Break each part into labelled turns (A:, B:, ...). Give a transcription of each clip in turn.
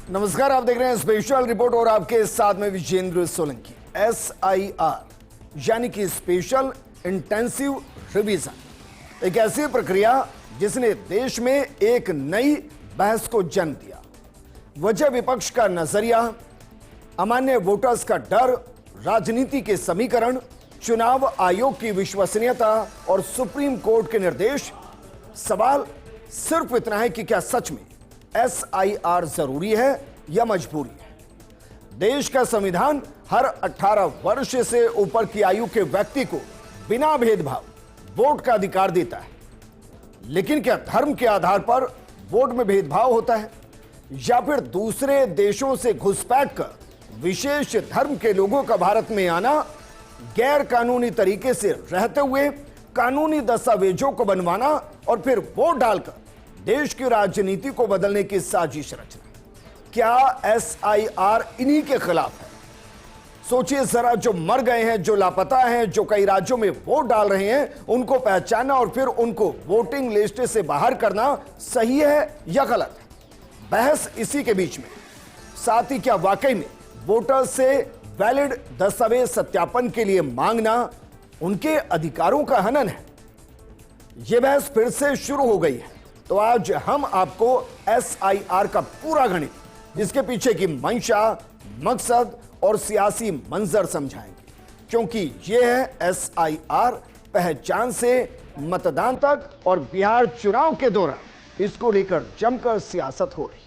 A: नमस्कार, आप देख रहे हैं स्पेशल रिपोर्ट और आपके साथ में विजेंद्र सोलंकी। SIR यानी कि स्पेशल इंटेंसिव रिवीजन एक ऐसी प्रक्रिया जिसने देश में एक नई बहस को जन्म दिया। वजह विपक्ष का नजरिया, अमान्य वोटर्स का डर, राजनीति के समीकरण, चुनाव आयोग की विश्वसनीयता और सुप्रीम कोर्ट के निर्देश। सवाल सिर्फ इतना है कि क्या सच में SIR जरूरी है या मजबूरी है? देश का संविधान हर 18 वर्ष से ऊपर की आयु के व्यक्ति को बिना भेदभाव वोट का अधिकार देता है, लेकिन क्या धर्म के आधार पर वोट में भेदभाव होता है या फिर दूसरे देशों से घुसपैठ कर विशेष धर्म के लोगों का भारत में आना, गैर कानूनी तरीके से रहते हुए कानूनी दस्तावेजों को बनवाना और फिर वोट डालकर देश की राजनीति को बदलने की साजिश रचना? क्या SIR इन्हीं के खिलाफ है? सोचिए जरा, जो मर गए हैं, जो लापता हैं, जो कई राज्यों में वोट डाल रहे हैं, उनको पहचानना और फिर उनको वोटिंग लिस्ट से बाहर करना सही है या गलत है? बहस इसी के बीच में। साथ ही क्या वाकई में वोटर से वैलिड दस्तावेज सत्यापन के लिए मांगना उनके अधिकारों का हनन है? यह बहस फिर से शुरू हो गई है। तो आज हम आपको SIR का पूरा गणित, इसके पीछे की मंशा, मकसद और सियासी मंजर समझाएंगे, क्योंकि यह है SIR पहचान से मतदान तक और बिहार चुनाव के दौरान इसको लेकर जमकर सियासत हो रही।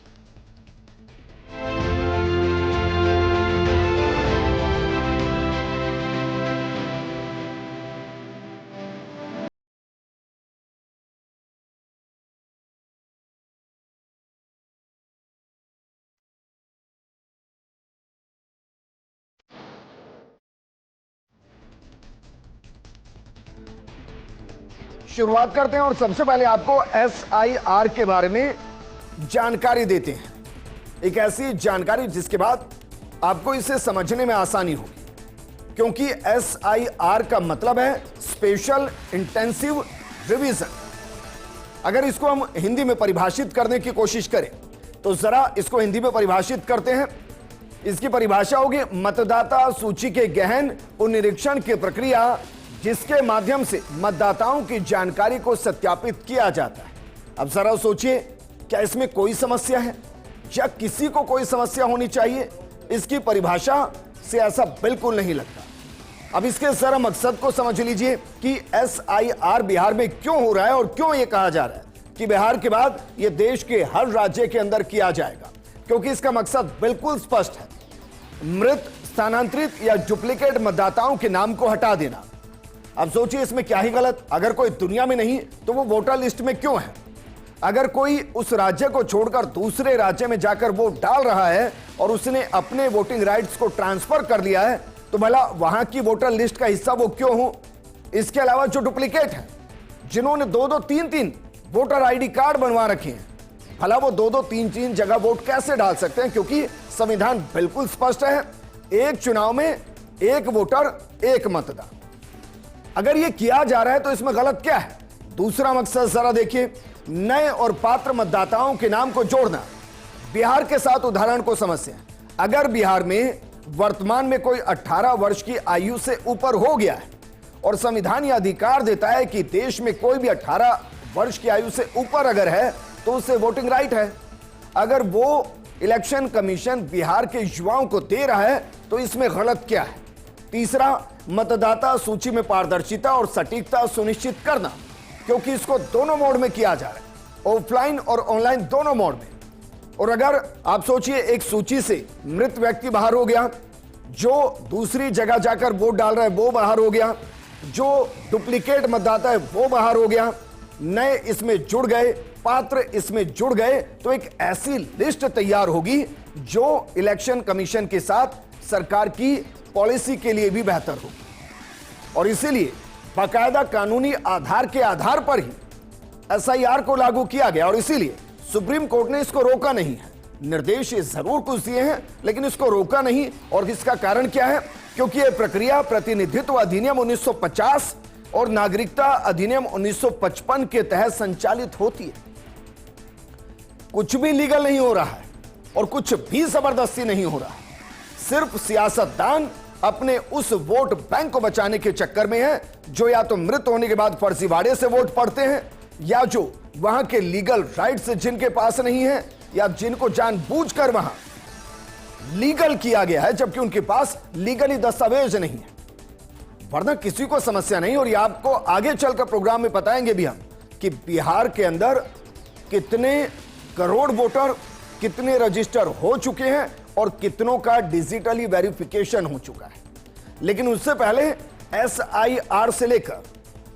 A: शुरुआत करते हैं और सबसे पहले आपको SIR के बारे में जानकारी देते हैं। एक ऐसी जानकारी जिसके बाद आपको इसे समझने में आसानी होगी, क्योंकि SIR का मतलब है स्पेशल इंटेंसिव रिवीजन। अगर इसको हम हिंदी में परिभाषित करने की कोशिश करें तो जरा इसको हिंदी में परिभाषित करते हैं। इसकी परिभाषा होगी मतदाता सूची के गहन पुनरीक्षण की प्रक्रिया, जिसके माध्यम से मतदाताओं की जानकारी को सत्यापित किया जाता है। अब जरा सोचिए, क्या इसमें कोई समस्या है या किसी को कोई समस्या होनी चाहिए? इसकी परिभाषा से ऐसा बिल्कुल नहीं लगता। अब इसके जरा मकसद को समझ लीजिए कि SIR बिहार में क्यों हो रहा है और क्यों यह कहा जा रहा है कि बिहार के बाद यह देश के हर राज्य के अंदर किया जाएगा, क्योंकि इसका मकसद बिल्कुल स्पष्ट है। मृत, स्थानांतरित या डुप्लीकेट मतदाताओं के नाम को हटा देना। अब सोचिए, इसमें क्या ही गलत? अगर कोई दुनिया में नहीं तो वो वोटर लिस्ट में क्यों है? अगर कोई उस राज्य को छोड़कर दूसरे राज्य में जाकर वोट डाल रहा है और उसने अपने वोटिंग राइट्स को ट्रांसफर कर लिया है, तो भला वहां की वोटर लिस्ट का हिस्सा वो क्यों हो? इसके अलावा जो डुप्लीकेट है, जिन्होंने 2-2, 3-3 वोटर ID कार्ड बनवा रखे हैं, भला वो 2-2, 3-3 जगह वोट कैसे डाल सकते हैं? क्योंकि संविधान बिल्कुल स्पष्ट है, एक चुनाव में एक वोटर एक मतदान। अगर ये किया जा रहा है तो इसमें गलत क्या है? दूसरा मकसद जरा देखिए, नए और पात्र मतदाताओं के नाम को जोड़ना। बिहार के साथ उदाहरण को समझते हैं। अगर बिहार में वर्तमान में कोई 18 वर्ष की आयु से ऊपर हो गया है और संविधान यह अधिकार देता है कि देश में कोई भी 18 वर्ष की आयु से ऊपर अगर है तो उसे वोटिंग राइट है। अगर वो इलेक्शन कमीशन बिहार के युवाओं को दे रहा है तो इसमें गलत क्या है? तीसरा, मतदाता सूची में पारदर्शिता और सटीकता सुनिश्चित करना, क्योंकि इसको दोनों मोड में किया जा रहा है, ऑफलाइन और ऑनलाइन दोनों मोड में। और अगर आप सोचिए, एक सूची से मृत व्यक्ति बाहर हो गया, जो दूसरी जगह जाकर वोट डाल रहा है वो बाहर हो गया, जो डुप्लीकेट मतदाता है वो बाहर हो गया, नए इसमें जुड़ गए, पात्र इसमें जुड़ गए, तो एक ऐसी लिस्ट तैयार होगी जो इलेक्शन कमीशन के साथ सरकार की पॉलिसी के लिए भी बेहतर होगी। और इसीलिए बाकायदा कानूनी आधार के आधार पर ही SIR को लागू किया गया। और इसीलिए सुप्रीम कोर्ट ने इसको रोका नहीं है। निर्देश जरूर कुछ दिए हैं, लेकिन इसको रोका नहीं। और इसका कारण क्या है? क्योंकि यह प्रक्रिया प्रतिनिधित्व अधिनियम 1950 और नागरिकता अधिनियम 1955 के तहत संचालित होती है। कुछ भी लीगल नहीं हो रहा है और कुछ भी जबरदस्ती नहीं हो रहा। सिर्फ सियासतदान अपने उस वोट बैंक को बचाने के चक्कर में है जो या तो मृत होने के बाद फर्जीवाड़े से वोट पड़ते हैं, या जो वहां के लीगल राइट्स जिनके पास नहीं है, या जिनको जानबूझकर वहां लीगल किया गया है जबकि उनके पास लीगली दस्तावेज नहीं है। वरना किसी को समस्या नहीं। और ये आपको आगे चलकर प्रोग्राम में बताएंगे भी हम कि बिहार के अंदर कितने करोड़ वोटर, कितने रजिस्टर हो चुके हैं और कितनों का डिजिटली वेरिफिकेशन हो चुका है। लेकिन उससे पहले SIR से लेकर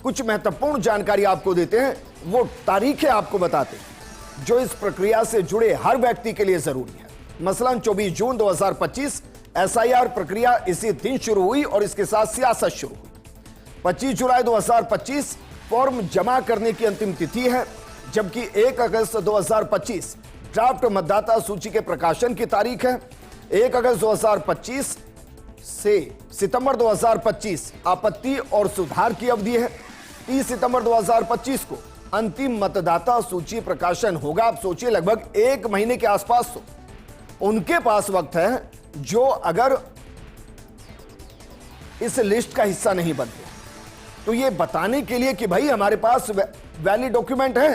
A: कुछ महत्वपूर्ण जानकारी आपको देते हैं, वो तारीखें आपको बताते हैं जो इस प्रक्रिया से जुड़े हर व्यक्ति के लिए जरूरी है। मसलन 24 जून 2025 SIR प्रक्रिया इसी दिन शुरू हुई और इसके साथ सियासत शुरू हुई। 25 जुलाई 2025 फॉर्म जमा करने की अंतिम तिथि है, जबकि 1 अगस्त 2025 ड्राफ्ट मतदाता सूची के प्रकाशन की तारीख है। 1 अगस्त 2025 से सितंबर 2025 आपत्ति और सुधार की अवधि है। 30 सितंबर 2025 को अंतिम मतदाता सूची प्रकाशन होगा। आप सोचिए, लगभग 1 महीने के आसपास तो उनके पास वक्त है जो अगर इस लिस्ट का हिस्सा नहीं बनते तो ये बताने के लिए कि भाई हमारे पास वैलिड डॉक्यूमेंट है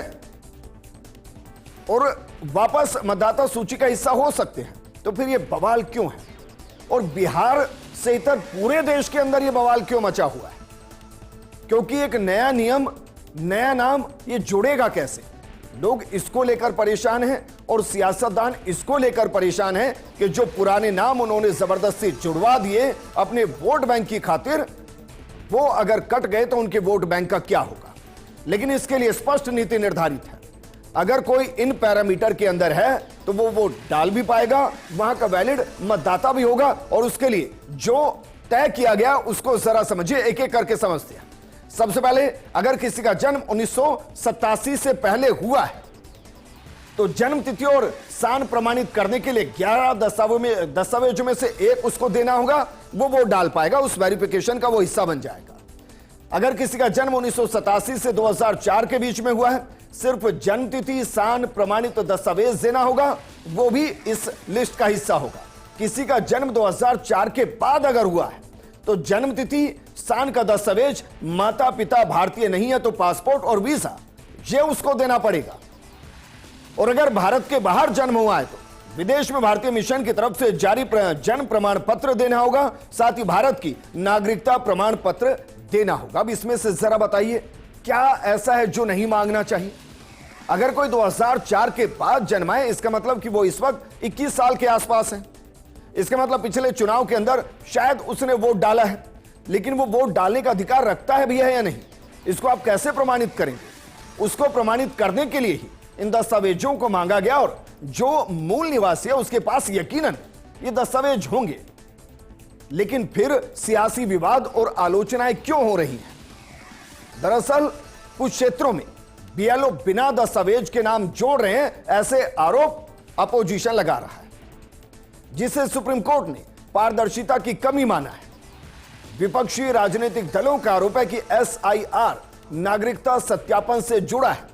A: और वापस मतदाता सूची का हिस्सा हो सकते हैं, तो फिर ये बवाल क्यों है? और बिहार से इतर पूरे देश के अंदर ये बवाल क्यों मचा हुआ है? क्योंकि एक नया नियम, नया नाम, ये जुड़ेगा कैसे? लोग इसको लेकर परेशान हैं और सियासतदान इसको लेकर परेशान हैं कि जो पुराने नाम उन्होंने जबरदस्ती जुड़वा दिए अपने वोट बैंक की खातिर, वो अगर कट गए तो उनके वोट बैंक का क्या होगा? लेकिन इसके लिए स्पष्ट नीति निर्धारित है। अगर कोई इन पैरामीटर के अंदर है तो वो वोट डाल भी पाएगा, वहां का वैलिड मतदाता भी होगा। और उसके लिए जो तय किया गया उसको जरा समझिए, एक एक करके समझते हैं। सबसे पहले, अगर किसी का जन्म 1987 से पहले हुआ है तो जन्म तिथि और सान प्रमाणित करने के लिए 11 दस्तावेजों में से एक उसको देना होगा, वो वोट डाल पाएगा, उस वेरिफिकेशन का वो हिस्सा बन जाएगा। अगर किसी का जन्म 1987 से 2004 के बीच में हुआ है, सिर्फ जन्म तिथि सान प्रमाणित दस्तावेज देना होगा, वो भी इस लिस्ट का हिस्सा होगा। किसी का जन्म 2004 के बाद अगर हुआ है तो जन्म तिथि, सान का दस्तावेज, माता पिता भारतीय नहीं है तो पासपोर्ट और वीजा, ये उसको देना पड़ेगा। और अगर भारत के बाहर जन्म हुआ है तो विदेश में भारतीय मिशन की तरफ से जारी जन्म प्रमाण पत्र देना होगा, साथ ही भारत की नागरिकता प्रमाण पत्र देना होगा। अब इसमें से जरा बताइए, क्या ऐसा है जो नहीं मांगना चाहिए? अगर कोई 2004 के बाद जन्मा है, इसका मतलब कि वो इस वक्त 21 साल के आसपास है। इसका मतलब पिछले चुनाव के अंदर शायद उसने वोट डाला है, लेकिन वो वोट डालने का अधिकार रखता है भी है या नहीं, इसको आप कैसे प्रमाणित करेंगे? उसको प्रमाणित करने के लिए ही इन दस्तावेजों को मांगा गया और जो मूल निवासी है उसके पास यकीनन ये दस्तावेज होंगे। लेकिन फिर सियासी विवाद और आलोचनाएं क्यों हो रही हैं? दरअसल कुछ क्षेत्रों में BLO बिना दस्तावेज के नाम जोड़ रहे हैं, ऐसे आरोप अपोजिशन लगा रहा है, जिसे सुप्रीम कोर्ट ने पारदर्शिता की कमी माना है। विपक्षी राजनीतिक दलों का आरोप है कि SIR नागरिकता सत्यापन से जुड़ा है,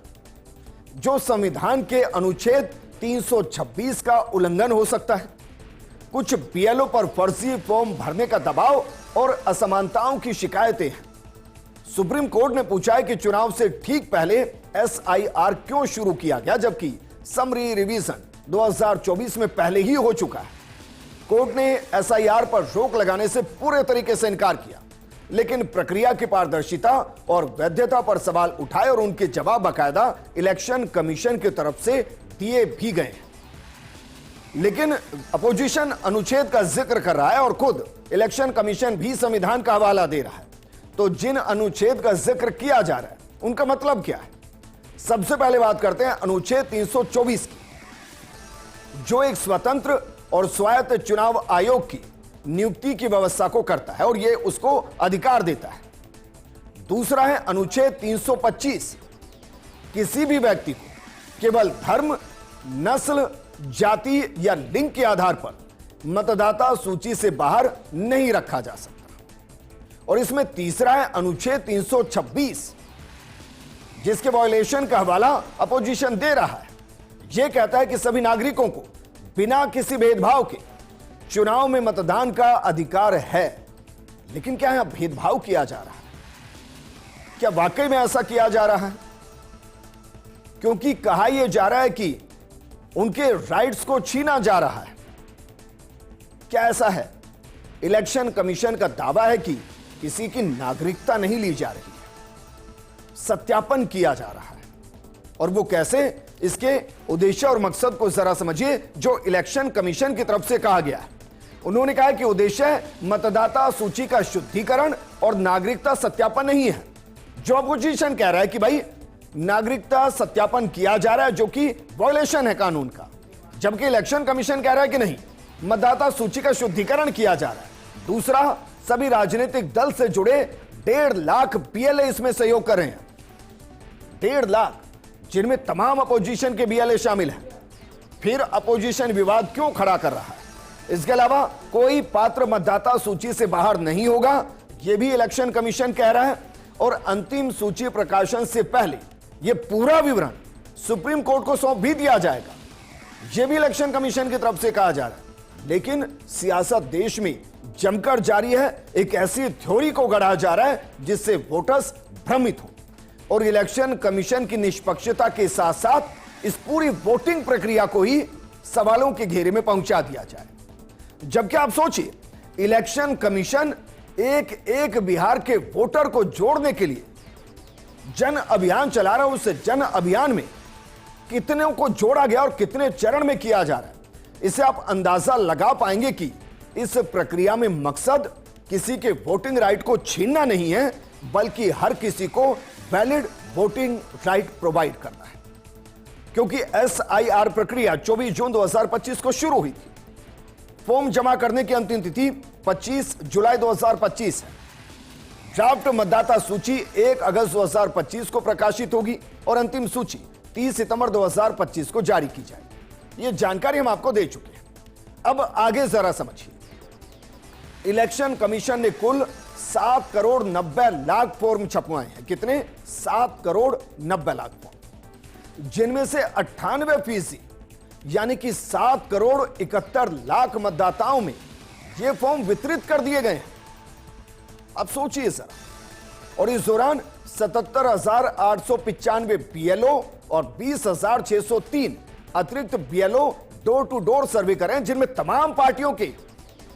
A: जो संविधान के अनुच्छेद 326 का उल्लंघन हो सकता है। कुछ BLO पर फर्जी फॉर्म भरने का दबाव और असमानताओं की शिकायतें हैं। सुप्रीम कोर्ट ने पूछा है कि चुनाव से ठीक पहले SIR क्यों शुरू किया गया, जबकि समरी रिवीजन 2024 में पहले ही हो चुका है। कोर्ट ने SIR पर रोक लगाने से पूरे तरीके से इनकार किया, लेकिन प्रक्रिया की पारदर्शिता और वैधता पर सवाल उठाए और उनके जवाब बाकायदा इलेक्शन कमीशन की तरफ से दिए भी गए। लेकिन अपोजिशन अनुच्छेद का जिक्र कर रहा है और खुद इलेक्शन कमीशन भी संविधान का हवाला दे रहा है। तो जिन अनुच्छेद का जिक्र किया जा रहा है उनका मतलब क्या है? सबसे पहले बात करते हैं अनुच्छेद 324 की, जो एक स्वतंत्र और स्वायत्त चुनाव आयोग की नियुक्ति की व्यवस्था को करता है और यह उसको अधिकार देता है। दूसरा है अनुच्छेद 325, किसी भी व्यक्ति को केवल धर्म, नस्ल, जाति या लिंग के आधार पर मतदाता सूची से बाहर नहीं रखा जा सकता। और इसमें तीसरा है अनुच्छेद 326, जिसके वायलेशन का हवाला अपोजिशन दे रहा है। यह कहता है कि सभी नागरिकों को बिना किसी भेदभाव के चुनाव में मतदान का अधिकार है। लेकिन क्या यहां भेदभाव किया जा रहा है? क्या वाकई में ऐसा किया जा रहा है? क्योंकि कहा यह जा रहा है कि उनके राइट्स को छीना जा रहा है। क्या ऐसा है? इलेक्शन कमीशन का दावा है कि किसी की नागरिकता नहीं ली जा रही है, सत्यापन किया जा रहा है। और वो कैसे? इसके उद्देश्य और मकसद को जरा समझिए जो इलेक्शन कमीशन की तरफ से कहा गया है। उन्होंने कहा कि उद्देश्य है मतदाता सूची का शुद्धिकरण और नागरिकता सत्यापन नहीं है। जो अपोजिशन कह रहा है कि भाई नागरिकता सत्यापन किया जा रहा है, जो कि वायलेशन है कानून का, जबकि इलेक्शन कमीशन कह रहा है कि नहीं, मतदाता सूची का शुद्धिकरण किया जा रहा है। दूसरा, सभी राजनीतिक दल से जुड़े 1.5 लाख बीएलए इसमें सहयोग कर रहे हैं। 1.5 लाख, जिनमें तमाम अपोजिशन के बीएलए शामिल हैं। फिर अपोजिशन विवाद क्यों खड़ा कर रहा है? इसके अलावा कोई पात्र मतदाता सूची से बाहर नहीं होगा, यह भी इलेक्शन कमीशन कह रहा है। और अंतिम सूची प्रकाशन से पहले यह पूरा विवरण सुप्रीम कोर्ट को सौंप भी दिया जाएगा, यह भी इलेक्शन कमीशन की तरफ से कहा जा रहा है। लेकिन सियासत देश में जमकर जारी है। एक ऐसी थ्योरी को गढ़ा जा रहा है जिससे वोटर्स भ्रमित हो और इलेक्शन कमीशन की निष्पक्षता के साथ साथ इस पूरी वोटिंग प्रक्रिया को ही सवालों के घेरे में पहुंचा दिया जाए। जबकि आप सोचिए, इलेक्शन कमीशन एक एक बिहार के वोटर को जोड़ने के लिए जन अभियान चला रहा है। उस जन अभियान में कितने को जोड़ा गया और कितने चरण में किया जा रहा है, इसे आप अंदाजा लगा पाएंगे कि इस प्रक्रिया में मकसद किसी के वोटिंग राइट को छीनना नहीं है, बल्कि हर किसी को वैलिड वोटिंग राइट प्रोवाइड करना है। क्योंकि SIR प्रक्रिया 24 जून 2025 को शुरू हुई थी। फॉर्म जमा करने की अंतिम तिथि 25 जुलाई 2025 है। ड्राफ्ट मतदाता सूची 1 अगस्त 2025 को प्रकाशित होगी और अंतिम सूची 30 सितंबर 2025 को जारी की जाएगी। यह जानकारी हम आपको दे चुके हैं। अब आगे जरा समझिए, इलेक्शन कमीशन ने कुल 7 करोड़ 90 लाख फॉर्म छपवाए हैं। कितने? 7 करोड़ 90 लाख फॉर्म, जिनमें से 98% यानी कि 7 करोड़ 71 लाख मतदाताओं में ये फॉर्म वितरित कर दिए गए हैं। अब सोचिए सर, और इस दौरान 77,895 BLO और 20,603 अतिरिक्त BLO door to door survey करें, जिनमें तमाम पार्टियों के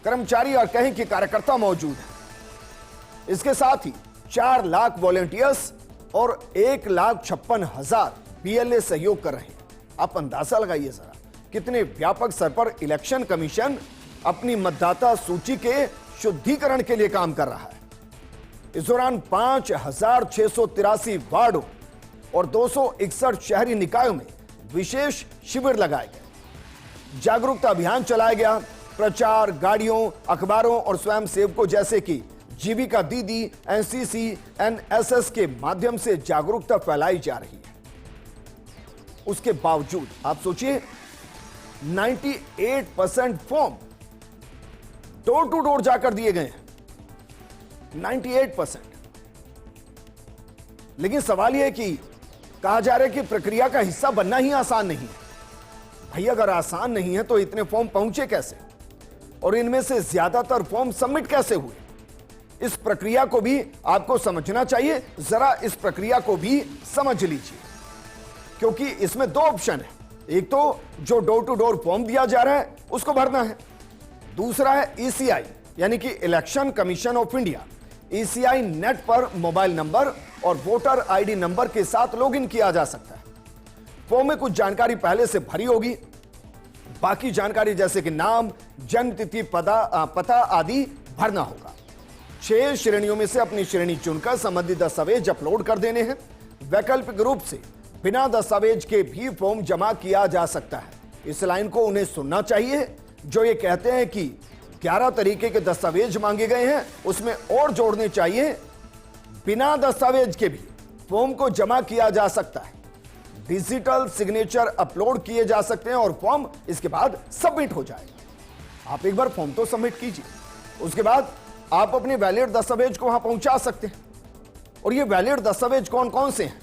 A: कर्मचारी और कहीं के कार्यकर्ता मौजूद हैं। इसके साथ ही 4 लाख वॉलंटियर्स और 1,56,000 BLA सहयोग कर रहे हैं। आप अंदाजा लगाइए जरा कितने व्यापक स्तर पर इलेक्शन कमीशन अपनी मतदाता सूची के शुद्धिकरण के लिए काम कर रहा है। इस दौरान 5,683 वार्डों और 261 शहरी निकायों में विशेष शिविर लगाए गए, जागरूकता अभियान चलाया गया। प्रचार गाड़ियों, अखबारों और स्वयं सेवकों जैसे कि जीविका दीदी, NCC, NSS के माध्यम से जागरूकता फैलाई जा रही है। उसके बावजूद आप सोचिए, 98% फॉर्म डोर टू डोर जाकर दिए गए हैं। 98%। लेकिन सवाल यह है कि कहा जा रहा है कि प्रक्रिया का हिस्सा बनना ही आसान नहीं है। भाई अगर आसान नहीं है तो इतने फॉर्म पहुंचे कैसे, और इनमें से ज्यादातर फॉर्म सबमिट कैसे हुए? इस प्रक्रिया को भी आपको समझना चाहिए। जरा इस प्रक्रिया को भी समझ लीजिए, क्योंकि इसमें 2 ऑप्शन है। एक तो जो डोर टू डोर फॉर्म दिया जा रहा है उसको भरना है, दूसरा है ECI यानी कि election commission of India. ECI net पर मोबाइल नंबर और वोटर ID नंबर के साथ लॉगिन किया जा सकता है। फॉर्म में कुछ जानकारी पहले से भरी होगी, बाकी जानकारी जैसे कि नाम, जन्म तिथि, पता आदि भरना होगा। 6 श्रेणियों में से अपनी श्रेणी चुनकर संबंधित दस्तावेज अपलोड कर देने हैं। वैकल्पिक रूप से बिना दस्तावेज के भी फॉर्म जमा किया जा सकता है। इस लाइन को उन्हें सुनना चाहिए जो ये कहते हैं कि 11 तरीके के दस्तावेज मांगे गए हैं, उसमें और जोड़ने चाहिए। बिना दस्तावेज के भी फॉर्म को जमा किया जा सकता है। डिजिटल सिग्नेचर अपलोड किए जा सकते हैं और फॉर्म इसके बाद सबमिट हो जाएगा। आप एक बार फॉर्म तो सबमिट कीजिए, उसके बाद आप अपने वैलिड दस्तावेज को वहां पहुंचा सकते हैं। और ये वैलिड दस्तावेज कौन कौन से हैं,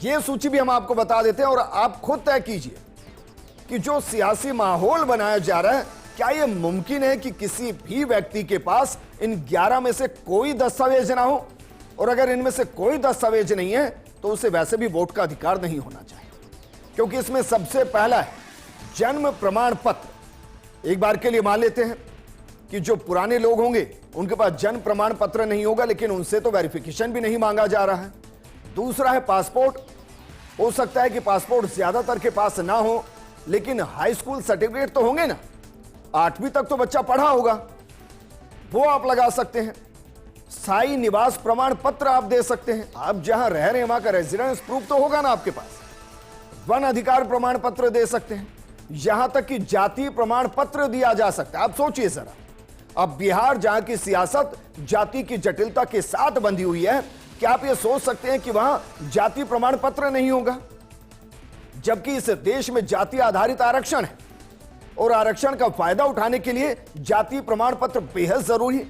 A: ये सूची भी हम आपको बता देते हैं और आप खुद तय कीजिए कि जो सियासी माहौल बनाया जा रहा है, क्या यह मुमकिन है कि किसी भी व्यक्ति के पास इन 11 में से कोई दस्तावेज ना हो? और अगर इनमें से कोई दस्तावेज नहीं है तो उसे वैसे भी वोट का अधिकार नहीं होना चाहिए, क्योंकि इसमें सबसे पहला है जन्म प्रमाण पत्र। एक बार के लिए मान लेते हैं कि जो पुराने लोग होंगे उनके पास जन्म प्रमाण पत्र नहीं होगा, लेकिन उनसे तो वेरिफिकेशन भी नहीं मांगा जा रहा है। दूसरा है पासपोर्ट। हो सकता है कि पासपोर्ट ज्यादातर के पास ना हो, लेकिन हाई स्कूल सर्टिफिकेट तो होंगे ना, 8वीं तक तो बच्चा पढ़ा होगा, वो आप लगा सकते हैं। स्थायी निवास प्रमाण पत्र आप दे सकते हैं, आप जहां रह रहे हैं वहां का रेजिडेंस प्रूफ तो होगा ना आपके पास। वन अधिकार प्रमाण पत्र दे सकते हैं, यहां तक कि जाति प्रमाण पत्र दिया जा सकता है। आप सोचिए जरा, अब बिहार जहां की सियासत जाति की जटिलता के साथ बंधी हुई है, क्या आप ये सोच सकते हैं कि वहां जाति प्रमाण पत्र नहीं होगा? जबकि इस देश में जाति आधारित आरक्षण है और आरक्षण का फायदा उठाने के लिए जाति प्रमाण पत्र बेहद जरूरी है,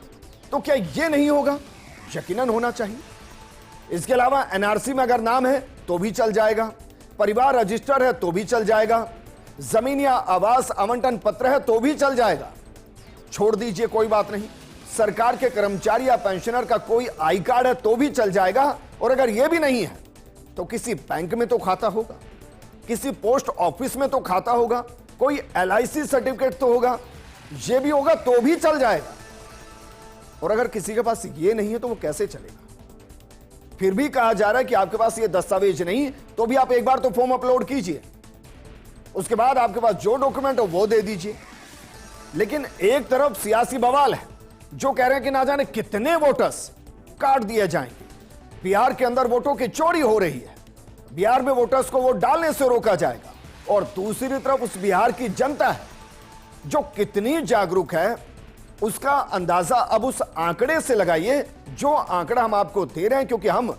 A: तो क्या यह नहीं होगा? यकीनन होना चाहिए। इसके अलावा एनआरसी में अगर नाम है तो भी चल जाएगा, परिवार रजिस्टर है तो भी चल जाएगा, जमीन या आवास आवंटन पत्र है तो भी चल जाएगा। छोड़ दीजिए, कोई बात नहीं, सरकार के कर्मचारी या पेंशनर का कोई आई कार्ड है तो भी चल जाएगा। और अगर यह भी नहीं है तो किसी बैंक में तो खाता होगा, किसी पोस्ट ऑफिस में तो खाता होगा, कोई LIC सर्टिफिकेट तो होगा, यह भी होगा तो भी चल जाएगा। और अगर किसी के पास ये नहीं है तो वो कैसे चलेगा? फिर भी कहा जा रहा है कि आपके पास ये दस्तावेज नहीं, तो भी आप एक बार तो फॉर्म अपलोड कीजिए, उसके बाद आपके पास जो डॉक्यूमेंट हो वो दे दीजिए। लेकिन एक तरफ सियासी बवाल है जो कह रहे हैं कि ना जाने कितने वोटर्स काट दिए जाएंगे, बिहार के अंदर वोटों की चोरी हो रही है, बिहार में वोटर्स को वोट डालने से रोका जाएगा। और दूसरी तरफ उस बिहार की जनता है जो कितनी जागरूक है, उसका अंदाजा अब उस आंकड़े से लगाइए जो आंकड़ा हम आपको दे रहे हैं, क्योंकि हम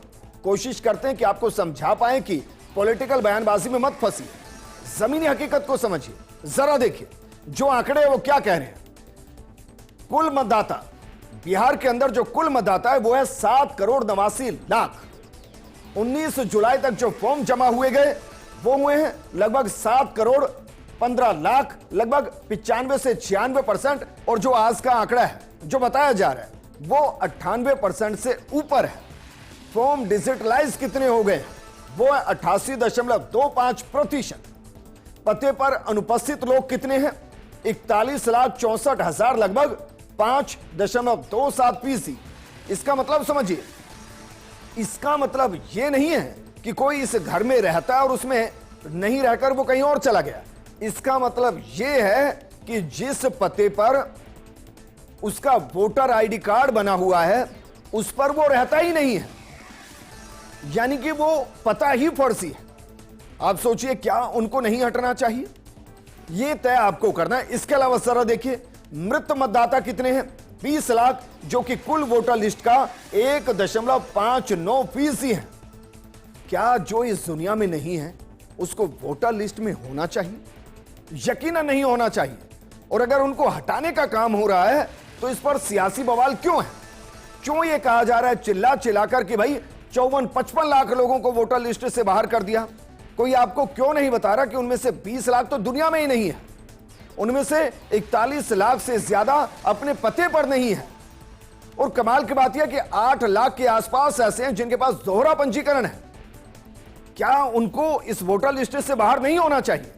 A: कोशिश करते हैं कि आपको समझा पाए कि पॉलिटिकल बयानबाजी में मत फंसिए, जमीनी हकीकत को समझिए। जरा देखिए जो आंकड़े हैं वो क्या कह रहे हैं। कुल मतदाता बिहार के अंदर, जो कुल मतदाता है वो है 7,89,00,000। 19 जुलाई तक जो फॉर्म जमा हुए गए वो हुए हैं लगभग 7,15,00,000, लगभग 95 से 96%। और जो आज का आंकड़ा है जो बताया जा रहा है वो 98% से ऊपर है। फॉर्म डिजिटलाइज कितने हो गए? वो है 88.25%। पते पर अनुपस्थित लोग कितने हैं? 41,64,000, लगभग 5.27%। इसका मतलब समझिए, इसका मतलब यह नहीं है कि कोई इस घर में रहता है और उसमें नहीं रहकर वो कहीं और चला गया। इसका मतलब यह है कि जिस पते पर उसका वोटर आईडी कार्ड बना हुआ है उस पर वो रहता ही नहीं है, यानी कि वो पता ही फर्जी है। आप सोचिए क्या उनको नहीं हटना चाहिए? यह तय आपको करना है। इसके अलावा जरा देखिए मृत मतदाता कितने हैं? 20 लाख, जो कि कुल वोटर लिस्ट का 1.59% है। क्या जो इस दुनिया में नहीं है उसको वोटर लिस्ट में होना चाहिए? यकीनन नहीं होना चाहिए। और अगर उनको हटाने का काम हो रहा है तो इस पर सियासी बवाल क्यों है? क्यों यह कहा जा रहा है चिल्ला चिल्लाकर कि भाई 54-55 लाख लोगों को वोटर लिस्ट से बाहर कर दिया? कोई आपको क्यों नहीं बता रहा कि उनमें से 20 लाख तो दुनिया में ही नहीं है, उनमें से 41 लाख से ज्यादा अपने पते पर नहीं है। और कमाल की बात यह कि 8 लाख के आसपास ऐसे हैं जिनके पास दोहरा पंजीकरण है। क्या उनको इस वोटर लिस्ट से बाहर नहीं होना चाहिए?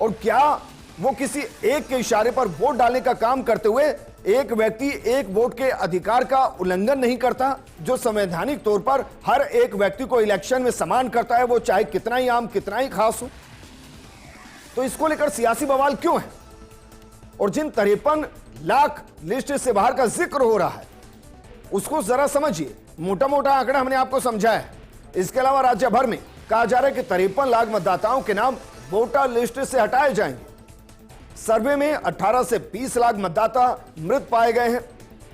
A: और क्या वो किसी एक के इशारे पर वोट डालने का काम करते हुए एक व्यक्ति एक वोट के अधिकार का उल्लंघन नहीं करता, जो संवैधानिक तौर पर हर एक व्यक्ति को इलेक्शन में समान करता है, वो चाहे कितना ही आम कितना ही खास हो? तो इसको लेकर सियासी बवाल क्यों है? और जिन 53 लाख लिस्ट से बाहर का जिक्र हो रहा है उसको जरा समझिए। मोटा मोटा आंकड़ा हमने आपको समझाया है। इसके अलावा राज्य भर में कहा जा रहा है कि 53 लाख मतदाताओं के नाम वोटर लिस्ट से हटाए जाएंगे। सर्वे में 18 से 20 लाख मतदाता मृत पाए गए हैं।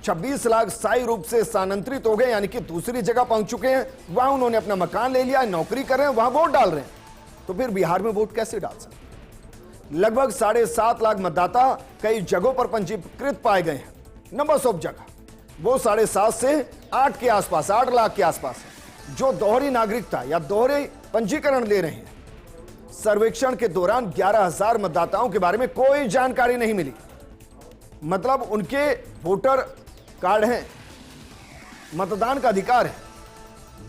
A: 26 लाख स्थायी रूप से स्थानांतरित हो गए, यानी कि दूसरी जगह पहुंच चुके हैं, वहां उन्होंने अपना मकान ले लिया, नौकरी कर रहे हैं, वहां वोट डाल रहे हैं। तो फिर बिहार में वोट कैसे डाल सकते? लगभग 7.5 लाख मतदाता कई जगहों पर पंजीकृत पाए गए हैं। नंबर्स ऑफ जगह वो 7.5 से 8 के आसपास, 8 लाख के आसपास है, जो दोहरी नागरिकता या दोहरे पंजीकरण ले रहे हैं। सर्वेक्षण के दौरान 11,000 मतदाताओं के बारे में कोई जानकारी नहीं मिली। मतलब उनके वोटर कार्ड हैं, मतदान का अधिकार है,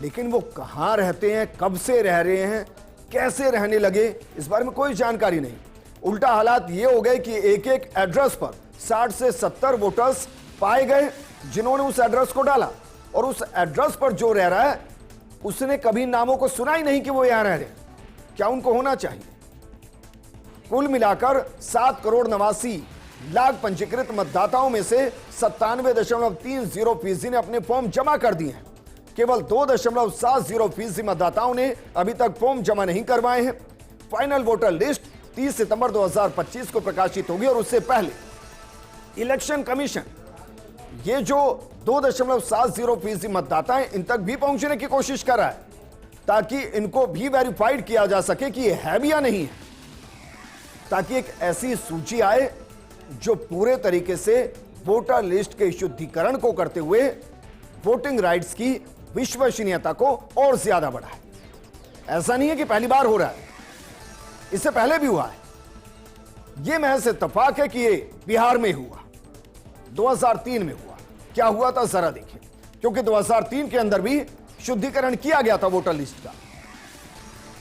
A: लेकिन वो कहां रहते हैं, कब से रह रहे हैं, कैसे रहने लगे, इस बारे में कोई जानकारी नहीं। उल्टा हालात ये हो गए कि एक एक एड्रेस पर 60 से 70 वोटर्स पाए गए जिन्होंने उस एड्रेस को डाला, और उस एड्रेस पर जो रह रहा है उसने कभी नामों को सुना ही नहीं कि वो यहां रह रहे हैं। क्या उनको होना चाहिए? कुल मिलाकर 7,89,00,000 पंजीकृत मतदाताओं में से 97.30% ने अपने फॉर्म जमा कर दिए हैं। केवल 2.70% मतदाताओं ने अभी तक फॉर्म जमा नहीं करवाए हैं। फाइनल वोटर लिस्ट 30 सितंबर 2025 को प्रकाशित होगी, और उससे पहले इलेक्शन कमीशन ये जो 2.70% मतदाता हैं इन तक भी पहुंचने की कोशिश कर रहा है, ताकि इनको भी वेरीफाइड किया जा सके कि ये है भी या नहीं है, ताकि एक ऐसी सूची आए जो पूरे तरीके से वोटर लिस्ट के शुद्धिकरण को करते हुए वोटिंग राइट्स की विश्वसनीयता को और ज्यादा बढ़ाए। ऐसा नहीं है कि पहली बार हो रहा है, इससे पहले भी हुआ है। यह महज इत्तेफाक है कि ये बिहार में हुआ, 2003 में हुआ। क्या हुआ था जरा देखिए, क्योंकि 2003 के अंदर भी शुद्धिकरण किया गया था वोटर लिस्ट का।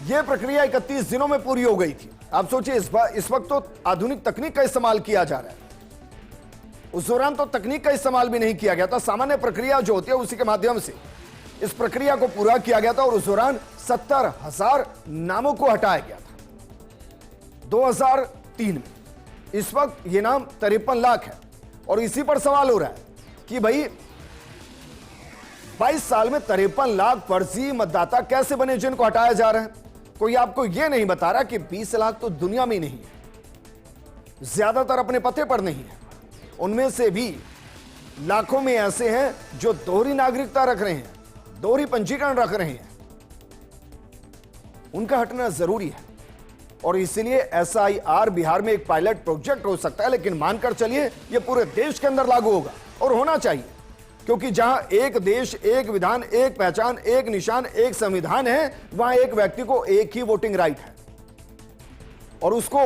A: यह प्रक्रिया 31 दिनों में पूरी हो गई थी। आप सोचिए, इस वक्त तो आधुनिक तकनीक का इस्तेमाल किया जा रहा है, उस दौरान तो तकनीक का इस्तेमाल भी नहीं किया गया था। सामान्य प्रक्रिया जो होती है उसी के माध्यम से इस प्रक्रिया को पूरा किया गया था, और उस दौरान 70,000 नामों को हटाया गया था 2003 में। इस वक्त ये नाम 53 लाख है, और इसी पर सवाल हो रहा है कि भाई 22 साल में 53 लाख फर्जी मतदाता कैसे बने जिनको हटाया जा रहा है। कोई आपको यह नहीं बता रहा कि 20 लाख तो दुनिया में नहीं है, ज्यादातर अपने पते पर नहीं है। उनमें से भी लाखों में ऐसे हैं जो दोहरी नागरिकता रख रहे हैं, दोहरी पंजीकरण रख रहे हैं। उनका हटना जरूरी है, और इसीलिए SIR बिहार में एक पायलट प्रोजेक्ट हो सकता है, लेकिन मानकर चलिए यह पूरे देश के अंदर लागू होगा, और होना चाहिए, क्योंकि जहां एक देश, एक विधान, एक पहचान, एक निशान, एक संविधान है, वहां एक व्यक्ति को एक ही वोटिंग राइट है, और उसको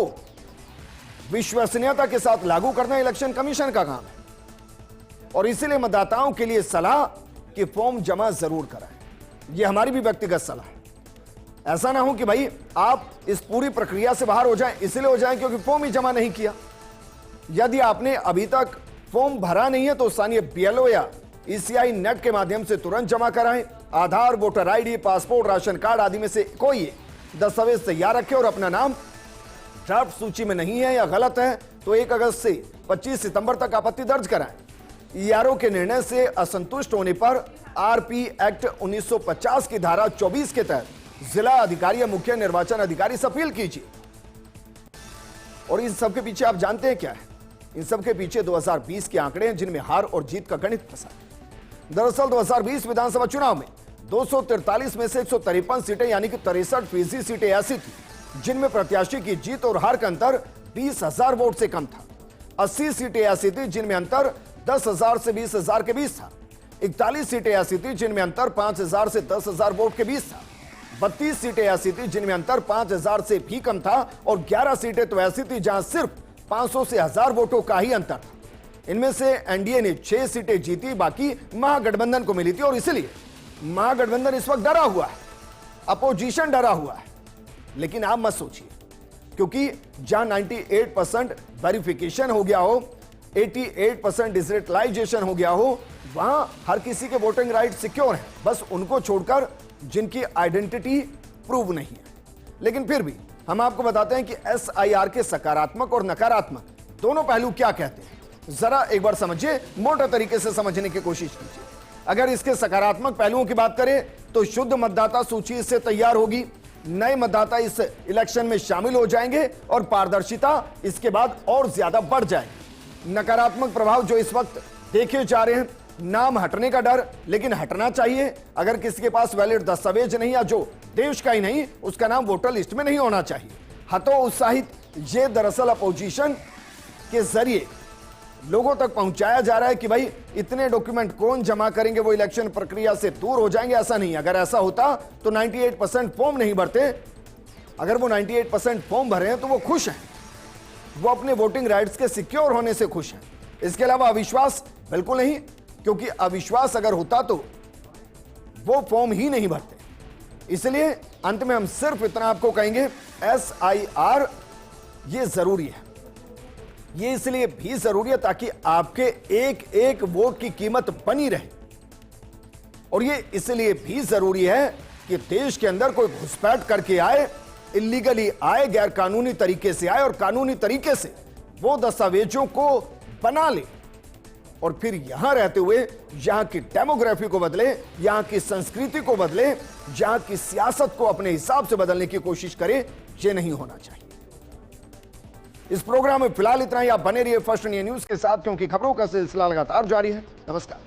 A: विश्वसनीयता के साथ लागू करना इलेक्शन कमीशन का काम है। और इसीलिए मतदाताओं के लिए सलाह कि फॉर्म जमा जरूर कराएं। यह हमारी भी व्यक्तिगत सलाह है। ऐसा ना हो कि भाई आप इस पूरी प्रक्रिया से बाहर हो जाएं, इसलिए हो जाएं क्योंकि फॉर्म ही जमा नहीं किया। यदि आपने अभी तक फॉर्म भरा नहीं है तो स्थानीय BLO या ECI नेट के माध्यम से तुरंत जमा कराएं। Aadhaar, voter ID, passport, ration card आदि में से कोई दस्तावेज तैयार रखें, और अपना नाम ड्राफ्ट सूची में नहीं है या गलत है तो 1 अगस्त से 25 सितंबर तक आपत्ति दर्ज कराएं। ERO के निर्णय से असंतुष्ट होने पर RP एक्ट 1950 की धारा 24 के तहत जिला अधिकारी या मुख्य निर्वाचन अधिकारी से अपील कीजिए। और इन सबके पीछे आप जानते हैं क्या है? इन सबके पीछे 2020 के आंकड़े हैं, जिनमें हार और जीत का गणित फंसा है। दरअसल 2020 विधानसभा चुनाव में 243 में से 153 सीटें यानी कि 63% सीटें ऐसी थी जिनमें प्रत्याशी की जीत और हार का अंतर 20,000 वोट से कम था। 80 सीटें ऐसी थी जिनमें अंतर 10,000 से 20,000 के बीच था। 41 सीटें ऐसी थी जिनमें अंतर 5,000 से 10,000 वोट के बीच था। 32 सीटें ऐसी थी जिनमें अंतर 5,000 से भी कम था, और 11 सीटें तो ऐसी थी जहां सिर्फ 500 से 1000 वोटों का ही अंतर था। इनमें से एनडीए ने 6 सीटें जीती, बाकी महागठबंधन को मिली थी, और इसलिए महागठबंधन इस वक्त डरा हुआ है, अपोजिशन डरा हुआ है। लेकिन आप मत सोचिए, क्योंकि जहां 98% वेरिफिकेशन हो गया हो, 88% डिजिटलाइजेशन हो गया हो, वहां हर किसी के वोटिंग राइट सिक्योर हैं, बस उनको छोड़कर जिनकी आइडेंटिटी प्रूव नहीं है। लेकिन फिर भी हम आपको बताते हैं कि SIR के सकारात्मक और नकारात्मक दोनों पहलू क्या कहते हैं। जरा एक बार समझिए, मोटे तरीके से समझने की कोशिश कीजिए। अगर इसके सकारात्मक पहलुओं की बात करें तो शुद्ध मतदाता सूची इससे तैयार होगी, नए मतदाता इस इलेक्शन में शामिल हो जाएंगे, और पारदर्शिता इसके बाद और ज्यादा बढ़ जाएगी। नकारात्मक प्रभाव जो इस वक्त देखे जा रहे हैं, नाम हटने का डर, लेकिन हटना चाहिए। अगर किसी के पास वैलिड दस्तावेज नहीं, या जो देश का ही नहीं, उसका नाम वोटर लिस्ट में नहीं होना चाहिए। हतो उत्साहित ये दरअसल अपोजिशन के जरिए लोगों तक पहुंचाया जा रहा है कि भाई इतने डॉक्यूमेंट कौन जमा करेंगे, वो इलेक्शन प्रक्रिया से दूर हो जाएंगे। ऐसा नहीं, अगर ऐसा होता तो 98% फॉर्म नहीं भरते, अगर वो 98% फॉर्म भरे हैं तो वो खुश हैं, वो अपने वोटिंग राइट्स के सिक्योर होने से खुश हैं। इसके अलावा अविश्वास बिल्कुल नहीं, क्योंकि अविश्वास अगर होता तो वो फॉर्म ही नहीं भरते। इसलिए अंत में हम सिर्फ इतना आपको कहेंगे, SIR ये जरूरी है। ये इसलिए भी जरूरी है ताकि आपके एक एक वोट की कीमत बनी रहे, और ये इसलिए भी जरूरी है कि देश के अंदर कोई घुसपैठ करके आए, इलीगली आए, गैर कानूनी तरीके से आए और कानूनी तरीके से वो दस्तावेजों को बना ले और फिर यहां रहते हुए यहां की डेमोग्राफी को बदले, यहां की संस्कृति को बदले, यहां की सियासत को अपने हिसाब से बदलने की कोशिश करे। ये नहीं होना चाहिए। इस प्रोग्राम में फिलहाल इतना ही। आप बने रहिए फर्स्ट इंडिया न्यूज के साथ, क्योंकि खबरों का सिलसिला लगातार जारी है। नमस्कार।